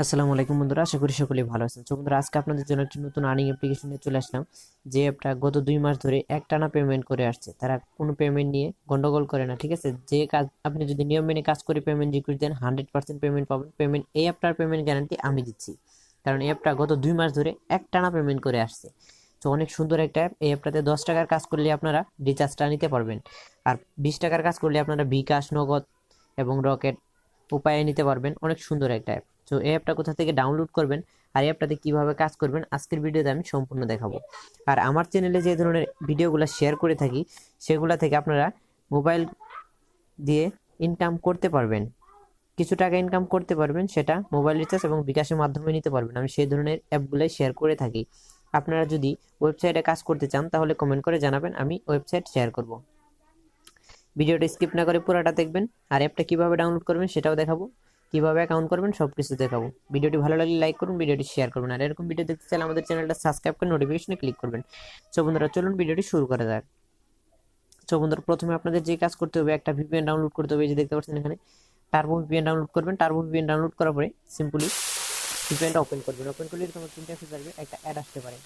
আসসালামু আলাইকুম বন্ধুরা, আশা করি সকলেই ভালো আছেন। তো বন্ধুরা, আজকে আপনাদের জন্য একটি নতুন আর্নিং অ্যাপ্লিকেশন নিয়ে চলে আসলাম। যে অ্যাপটা গত 2 মাস ধরে একটানা পেমেন্ট করে আসছে। তারা কোনো পেমেন্ট নিয়ে গন্ডগোল করে না, ঠিক আছে। যে কাজ আপনি যদি নিয়ম মেনে কাজ করে পেমেন্ট রিকোয়েস্ট দেন 100% পেমেন্ট পাবেন। এই অ্যাপটার পেমেন্ট গ্যারান্টি আমি দিচ্ছি, কারণ এই অ্যাপটা গত 2 মাস ধরে একটানা পেমেন্ট করে আসছে। তো অনেক সুন্দর একটা অ্যাপ। এই অ্যাপটাতে 10 টাকার কাজ করলে আপনারা রিচার্জটা নিতে পারবেন, আর 20 টাকার কাজ করলে আপনারা বিকাশ, নগদ এবং রকেট উপায়ে নিতে পারবেন। অনেক সুন্দর একটা অ্যাপ। তো এই অ্যাপটা কোথা থেকে ডাউনলোড করবেন আর এই অ্যাপটাতে কীভাবে কাজ করবেন আজকের ভিডিওতে আমি সম্পূর্ণ দেখাবো। আর আমার চ্যানেলে যে ধরনের ভিডিওগুলো শেয়ার করে থাকি সেগুলা থেকে আপনারা মোবাইল দিয়ে ইনকাম করতে পারবেন, কিছু টাকা ইনকাম করতে পারবেন, সেটা মোবাইল রিচার্জ এবং বিকাশের মাধ্যমে নিতে পারবেন। আমি সেই ধরনের অ্যাপগুলোই শেয়ার করে থাকি। আপনারা যদি ওয়েবসাইটে কাজ করতে চান তাহলে কমেন্ট করে জানাবেন, আমি ওয়েবসাইট শেয়ার করব। ভিডিওটা স্কিপ না করে পুরোটা দেখবেন, আর অ্যাপটা কীভাবে ডাউনলোড করবেন সেটাও দেখাবো, কীভাবে অ্যাকাউন্ট করবেন সব কিছু দেখাবো। ভিডিওটি ভালো লাগলে লাইক করুন, ভিডিওটি শেয়ার করবেন, আর এরকম ভিডিও দেখতে চাইলে আমাদের চ্যানেলটা সাবস্ক্রাইব করে নোটিফিকেশনে ক্লিক করবেন। সো বন্ধুরা, চলুন ভিডিওটি শুরু করা যাক। সো বন্ধুরা, প্রথমে আপনাদের যে কাজ করতে হবে, একটা ভিপিএন ডাউনলোড করতে হবে। এই যে দেখতে পাচ্ছেন এখানে টার্বো ভিপিএন ডাউনলোড করবেন। টার্বো ভিপিএন ডাউনলোড করার পরে সিম্পলি ভিপিএনটা ওপেন করবেন। ওপেন করলে এরকম একটা ইন্টারফেস আসবে, একটা অ্যাড আসতে পারে।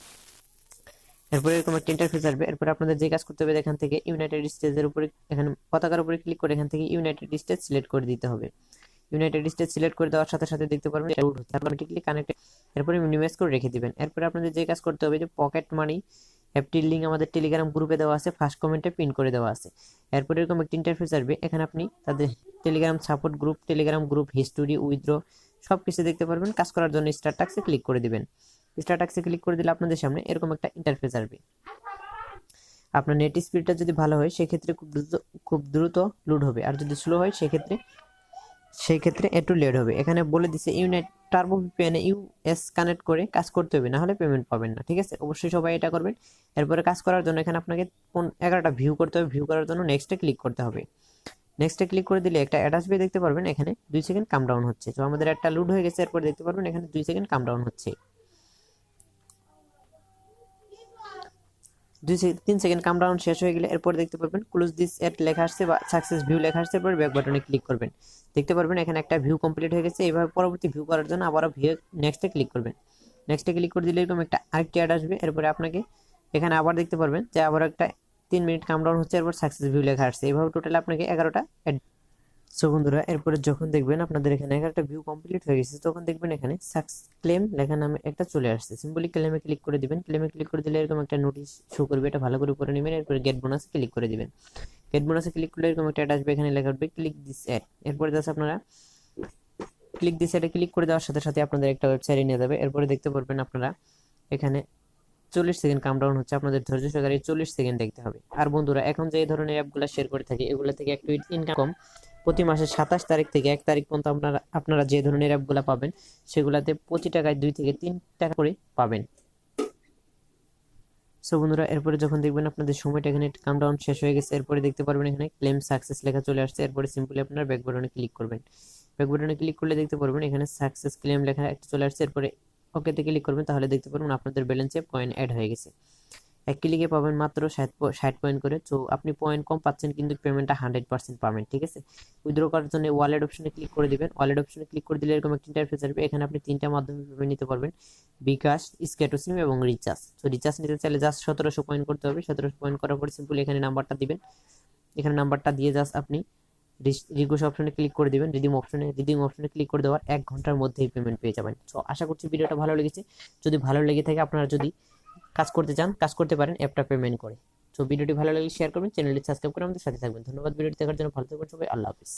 এরপরে এরকম একটা ইন্টারফেস আসবে। এরপরে আপনাদের যে কাজ করতে হবে, এখান থেকে ইউনাইটেড স্টেটসের উপরে, এখানে পতাকার উপরে ক্লিক করে এখান থেকে ইউনাইটেড স্টেটস সিলেক্ট করে দিতে হবে। ইউনাইটেড স্টেটস সিলেক্ট করে দেওয়ার সাথে সাথে দেখতে পারবেন এটা রুট হচ্ছে, অটোমেটিক্যালি কানেক্টেড। এরপরে মিনিমাইজ করে রেখে দিবেন। এরপরে আপনাদের যে কাজ করতে হবে, যে পকেট মানি অ্যাপটির লিঙ্ক আমাদের টেলিগ্রাম গ্রুপে দেওয়া আছে, ফার্স্ট কমেন্টে পিন করে দেওয়া আছে। এরপরে এরকম একটা ইন্টারফেস আসবে, এখানে আপনি তাদের Telegram support group, Telegram group history, withdraw সব কিছু দেখতে পারবেন। কাজ করার জন্য স্টার টাক্সে ক্লিক করে দিবেন। স্টার টাক্সে ক্লিক করে দিলে আপনাদের সামনে এরকম একটা ইন্টারফেস আসবে। আপনার নেট স্পিডটা যদি ভালো হয় সেক্ষেত্রে খুব দ্রুত লোড হবে, আর যদি স্লো হয় সেক্ষেত্রে একটু লেট হবে। এখানে বলে দিছে টার্বো ভিপিএনে ইউএস কানেক্ট করে কাজ করতে হবে, না হলে পেমেন্ট পাবেন না, ঠিক আছে। অবশ্যই সবাই এটা করবেন। এরপরে কাজ করার জন্য এখানে আপনাকে 11টা ভিউ করতে হবে। ভিউ করার জন্য নেক্সটে ক্লিক করতে হবে। নেক্সটে ক্লিক করে দিলে একটা অ্যাড আসবে, দেখতে পারবেন এখানে 2 সেকেন্ড কাম ডাউন হচ্ছে। তো আমাদের একটা লোড হয়ে গেছে। এরপর দেখতে পারবেন এখানে 2 সেকেন্ড কাম ডাউন হচ্ছে। 3 সেকেন্ড কাম ডাউন শেষ হয়ে গেলে এরপর দেখতে পারবেন ক্লোজ দিস অ্যাড লেখা আসছে বা সাকসেস ভিউ লেখা আসছে। এরপর ব্যাক বাটনে ক্লিক করবেন। দেখতে পারবেন এখানে একটা ভিউ কমপ্লিট হয়ে গেছে। এইভাবে পরবর্তী ভিউ করার জন্য আবারও ভিউ নেক্সটে ক্লিক করবেন। নেক্সটে ক্লিক করে দিলে এরকম একটা আরেকটি অ্যাড আসবে। এরপরে আপনাকে এখানে আবার দেখতে পারবেন যে আবার একটা 3 মিনিট কাম ডাউন হচ্ছে, এরপর সাকসেস ভিউ লেখা আসছে। এইভাবে টোটাল আপনাকে 11টা অ্যাড। সো বন্ধুরা, এরপরে যখন দেখবেন আপনাদের এখানে একটা ভিউ কমপ্লিট হয়ে গেছে, তখন দেখবেন এখানে ক্লেম লেখা নামে একটা চলে আসছে। সিম্পলি ক্লেমে ক্লিক করে দিবেন। ক্লেমে ক্লিক করে দিলে এরকম একটা নোটিশ শো করবে, এটা ভালো করে পড়ে নেবেন। এরপরে গেট বোনাসে ক্লিক করে দিবেন। গেট বোনাসে ক্লিক করলে এরকম একটা অ্যাড আসবে, এখানে লেখা উঠবে ক্লিক দিস অ্যাড। এরপরে জাস্ট আপনারা ক্লিক দিস অ্যাডে ক্লিক করে দেওয়ার সাথে সাথে আপনাদের একটা ওয়েবসাইটে নিয়ে যাবে। এরপরে দেখতে পারবেন আপনারা এখানে 40 সেকেন্ড কাম ডাউন হচ্ছে। আপনাদের ধৈর্য সহকারে 40 সেকেন্ড দেখতে হবে। আর বন্ধুরা, এখন যে ধরনের অ্যাপগুলো শেয়ার করে থাকি এগুলো থেকে একটু ইনকাম প্রতি মাসের 27 তারিখ থেকে 1 তারিখ পর্যন্ত আপনারা যে ধরনের অ্যাপগুলো পাবেন সেগুলোতে প্রতি টাকায় 2 থেকে 3 টাকা করে পাবেন। সো বন্ধুরা, এরপরে যখন দেখবেন আপনাদের সময়টা এখানে কাম ডাউন শেষ হয়ে গেছে, এরপরে দেখতে পারবেন এখানে ক্লেম সাকসেস লেখা চলে আসছে। এরপরে সিম্পলি আপনার ব্যাক বাটনে ক্লিক করবেন। ব্যাক বাটনে ক্লিক করলে দেখতে পারবেন এখানে সাকসেস ক্লেম লেখা একটা চলে আসছে। এরপরে ওকেতে ক্লিক করবেন, তাহলে দেখতে পারবেন আপনাদের ব্যালেন্সে পয়েন্ট অ্যাড হয়ে গেছে। এক ক্লিকে পাবেন মাত্র 60 পয়েন্ট করে। তো আপনি পয়েন্ট কম পাচ্ছেন কিন্তু পেমেন্টটা 100% পাবেন, ঠিক আছে। উইথড্র করার জন্য ওয়ালেট অপশনে ক্লিক করে দিবেন। ওয়ালেট অপশনে ক্লিক করে দিলে এরকম একটা ইন্টারফেস আসবে। এখানে আপনি 3টা মাধ্যমে পেমেন্ট নিতে পারবেন, বিকাশ, স্ক্যাটোসিম এবং রিচার্জ। তো রিচার্জ নিতে চাইলে জাস্ট 1700 পয়েন্ট করতে হবে। 1700 পয়েন্ট করার পরে সিম্পলি এখানে নাম্বারটা দিবেন। এখানে নাম্বারটা দিয়ে জাস্ট আপনি রিকোয়েস্ট অপশনে ক্লিক করে দিবেন। রিডিম অপশনে ক্লিক করে দেওয়ার 1 ঘন্টার মধ্যেই পেমেন্ট পেয়ে যাবেন। তো আশা করছি ভিডিওটা ভালো লেগেছে। যদি ভালো লেগে থাকে, আপনারা যদি কাজ করতে চান কাজ করতে পারেন অ্যাপটা পেমেন্ট করে। তো ভিডিওটি ভালো লাগলে শেয়ার করবেন, চ্যানেলটি সাবস্ক্রাইব করে আমাদের সাথে থাকবেন। ধন্যবাদ ভিডিওটি দেখার জন্য। ভালো থাকবেন সবাই। আল্লাহ হাফিজ।